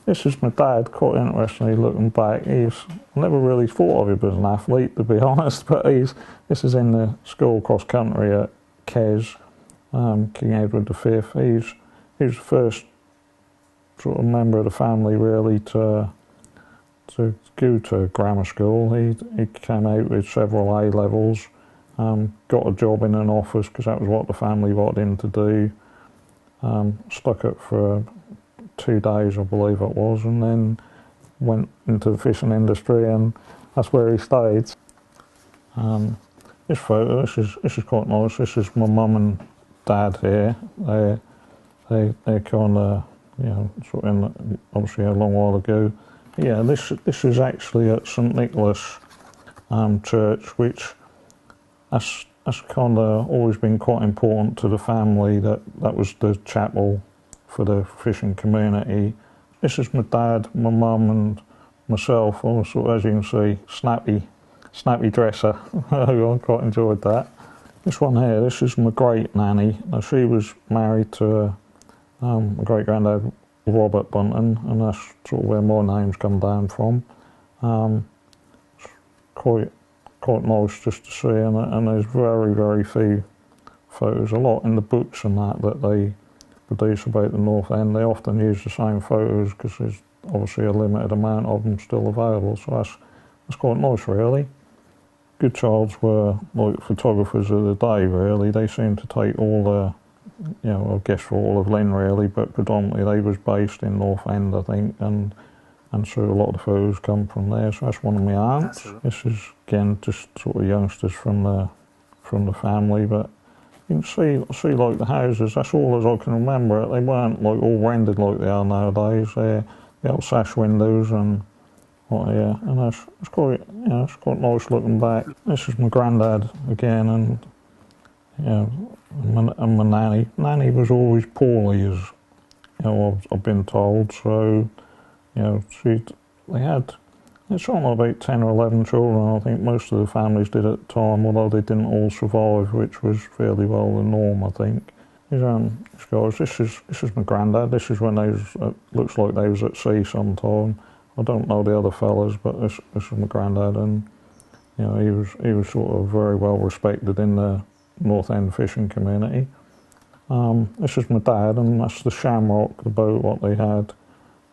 This is my dad, quite interestingly looking back. I never really thought of him as an athlete, to be honest, but this is in the school cross country at Kes, King Edward V. He's the first sort of member of the family really to go to grammar school. He came out with several A levels, got a job in an office because that was what the family wanted him to do. Stuck it for 2 days, I believe it was, and then went into the fishing industry, and that's where he stayed. This photo, this is quite nice. This is my mum and dad here. They're kind of, you know, sort of obviously a long while ago. Yeah, this is actually at St Nicholas Church, which that's kind of always been quite important to the family. That was the chapel for the fishing community. This is my dad, my mum and myself. Also, as you can see, snappy dresser. I quite enjoyed that. This one here, this is my great nanny. Now, she was married to my great granddad Robert Bunting, and that's sort of where my name's come down from. It's quite nice just to see, and there's very few photos. A lot in the books and that they produce about the North End. They often use the same photos because there's obviously a limited amount of them still available. So that's quite nice, really. Good Childs were like photographers of the day, really. They seemed to take all the, you know, I guess for all of Lynn really, but predominantly they was based in North End, I think, and so a lot of the photos come from there. So that's one of my aunts. This is again just sort of youngsters from the family, but you can see like the houses. That's all as I can remember. They weren't like all rendered like they are nowadays. They're the old sash windows and what, yeah, and that's quite, you know, it's quite nice looking back. This is my granddad again, and you know, and my nanny. Nanny was always poorly, as you know, I've been told. So, you know, they had something about 10 or 11 children. I think most of the families did at the time, although they didn't all survive, which was fairly well the norm, I think. These guys, this is my granddad. This is when they was, looks like they was at sea sometime. I don't know the other fellas, but this is my granddad, and you know, he was sort of very well respected in the North End fishing community. This is my dad, and that's the Shamrock, the boat what they had.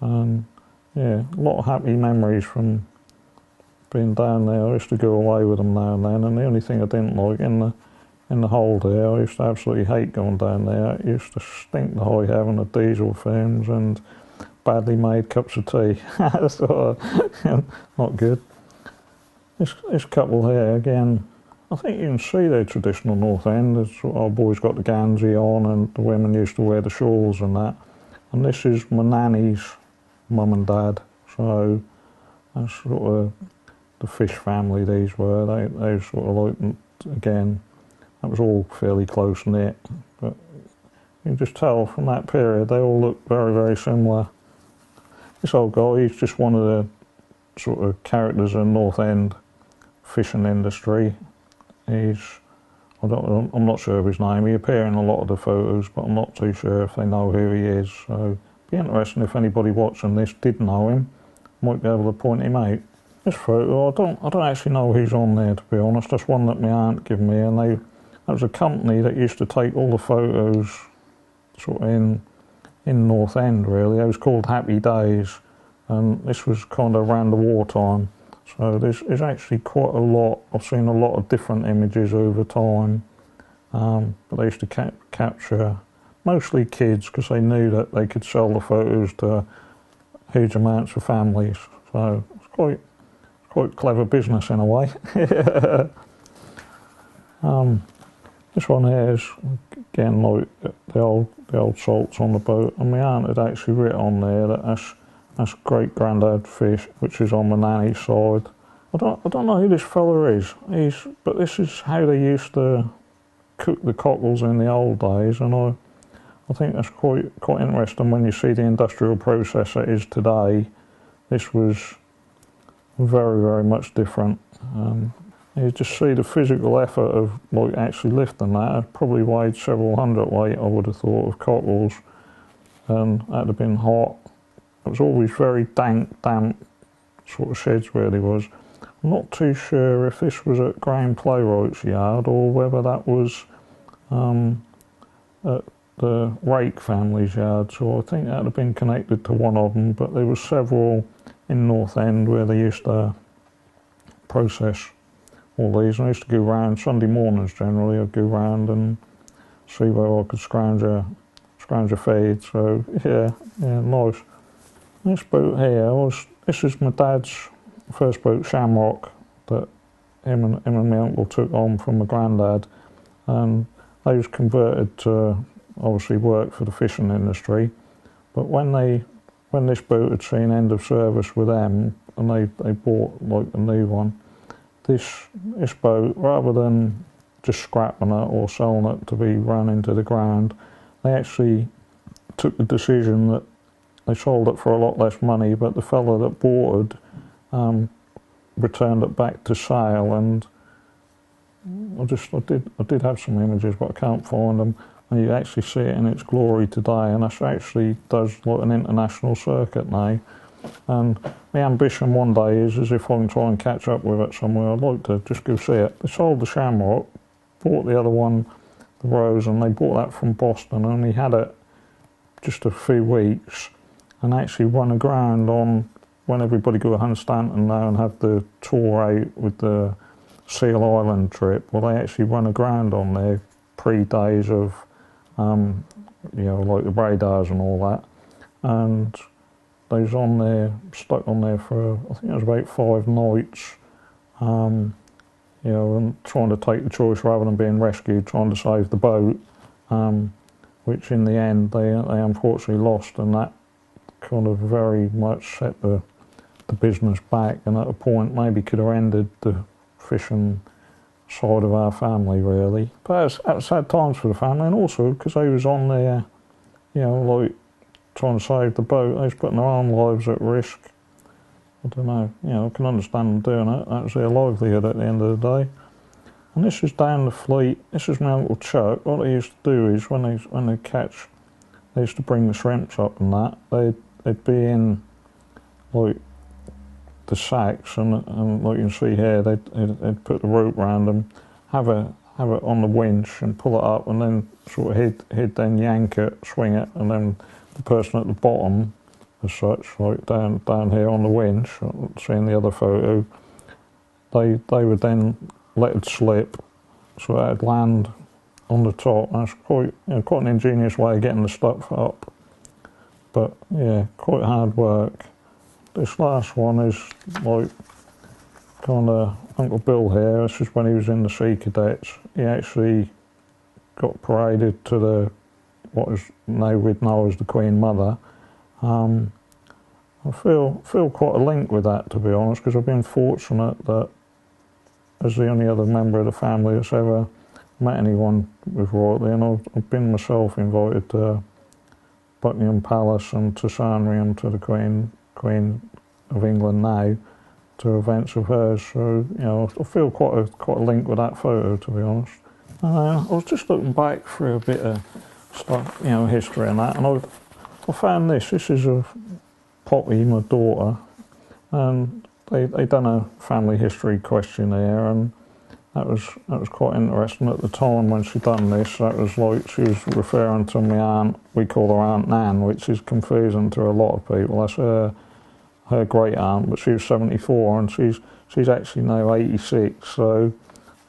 And yeah, a lot of happy memories from being down there. I used to go away with them now and then, and the only thing I didn't like in the hold there, I used to absolutely hate going down there. It used to stink the high heaven of diesel fumes and badly made cups of tea. So, not good. This couple here, again, I think you can see their traditional North End. Our boys got the Gansey on, and the women used to wear the shawls and that. And this is my nanny's mum and dad. So that's sort of the fish family these were. They sort of like, again, that was all fairly close knit. But you can just tell from that period, they all look very similar. This old guy, he's just one of the sort of characters in North End fishing industry. I'm not sure of his name. He appears in a lot of the photos, but I'm not too sure if they know who he is. So it'd be interesting if anybody watching this did know him. Might be able to point him out. This photo, I don't actually know who's on there, to be honest. That's one that my aunt gave me, and that was a company that used to take all the photos sort of in North End, really. It was called Happy Days, and this was kind of around the wartime. So there's actually quite a lot. I've seen a lot of different images over time, but they used to capture mostly kids because they knew that they could sell the photos to huge amounts of families. So it's quite clever business in a way. This one here is again like the old salts on the boat, and my aunt had actually written on there that that's great granddad fish, which is on my nanny's side. I don't know who this fella is. But this is how they used to cook the cockles in the old days, and I think that's quite interesting when you see the industrial process it is today. This was very much different. You just see the physical effort of like actually lifting that. It probably weighed several hundredweight, I would have thought, of cockles, and that'd have been hot, it was always very damp sort of sheds where he was. I'm not too sure if this was at Grain Playwright's yard or whether that was at the Rake family's yard, so I think that would have been connected to one of them, but there was several in North End where they used to process all these. And I used to go round Sunday mornings generally. I'd go round and see where I could scrounge a feed. So yeah, nice. This boat here this is my dad's first boat, Shamrock, that him and my uncle took on from my granddad, and they was converted to obviously work for the fishing industry. But when this boat had seen end of service with them, and they bought like a new one, this boat, rather than just scrapping it or selling it to be run into the ground, they actually took the decision that they sold it for a lot less money, but the fellow that bought it returned it back to sale. And I did have some images, but I can't find them. And you actually see it in its glory today, and it actually does like an international circuit now. And my ambition one day is if I can try and catch up with it somewhere, I'd like to just go see it. They sold the Shamrock, bought the other one, the Rose, and they bought that from Boston, and he had it just a few weeks, and actually run aground on when everybody go to Hunstanton now and have the tour out with the Seal Island trip. Well, they actually run aground on there pre-days of like the radars and all that, and they was on there, stuck on there for I think it was about 5 nights, and trying to take the choice rather than being rescued, trying to save the boat, which in the end they unfortunately lost, and that kind of very much set the business back, and at a point maybe could have ended the fishing side of our family really. But it was sad times for the family, and also because they was on there, like trying to save the boat, they was putting their own lives at risk. I don't know, I can understand them doing it. That was their livelihood at the end of the day. And this is down the fleet. This is my Uncle Chuck. What they used to do is when they catch, they used to bring the shrimps up and that, they'd be in like the sacks, and like you can see here, they'd put the rope round them, have it on the winch and pull it up, and then sort of he'd then yank it, swing it, and then the person at the bottom, as such, like down here on the winch, seeing the other photo, they would then let it slip, so it'd land on the top. That's quite an ingenious way of getting the stuff up, but yeah, quite hard work. This last one is like kind of Uncle Bill here. This is when he was in the Sea Cadets. He actually got paraded to what is now we'd know as the Queen Mother. I feel quite a link with that, to be honest, because I've been fortunate that as the only other member of the family that's ever met anyone with royalty, and I've been myself invited to Buckingham Palace and to Sandringham, to the Queen of England now, to events of hers. So I feel quite a link with that photo, to be honest. I was just looking back through a bit of stuff, history and that, and I found this. This is of Poppy, my daughter, and they done a family history questionnaire, and that was quite interesting at the time when she done this. That was like she was referring to my aunt. We call her Aunt Nan, which is confusing to a lot of people. That's her great aunt, but she was 74, and she's actually now 86. So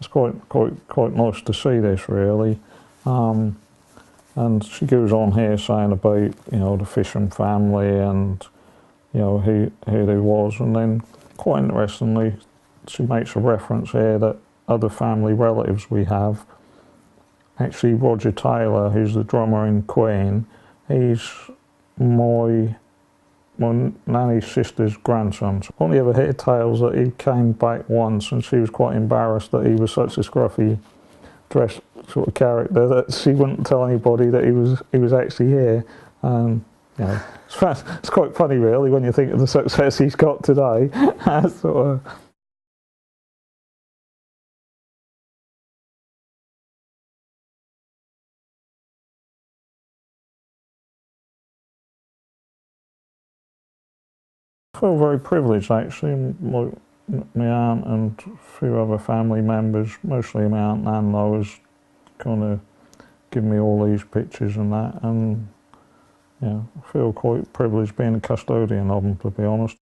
it's quite nice to see this really. And she goes on here saying about the fishing family and who they was, and then quite interestingly she makes a reference here that other family relatives we have, actually Roger Taylor, who's the drummer in Queen, he's my nanny's sister's grandson. So I only ever heard tales that he came back once and she was quite embarrassed that he was such a scruffy dressed sort of character that she wouldn't tell anybody that he was actually here. It's quite funny really when you think of the success he's got today. sort of feel very privileged actually. My aunt and a few other family members, mostly my aunt and Nan, was kind of giving me all these pictures and that, and yeah, I feel quite privileged being a custodian of them, to be honest.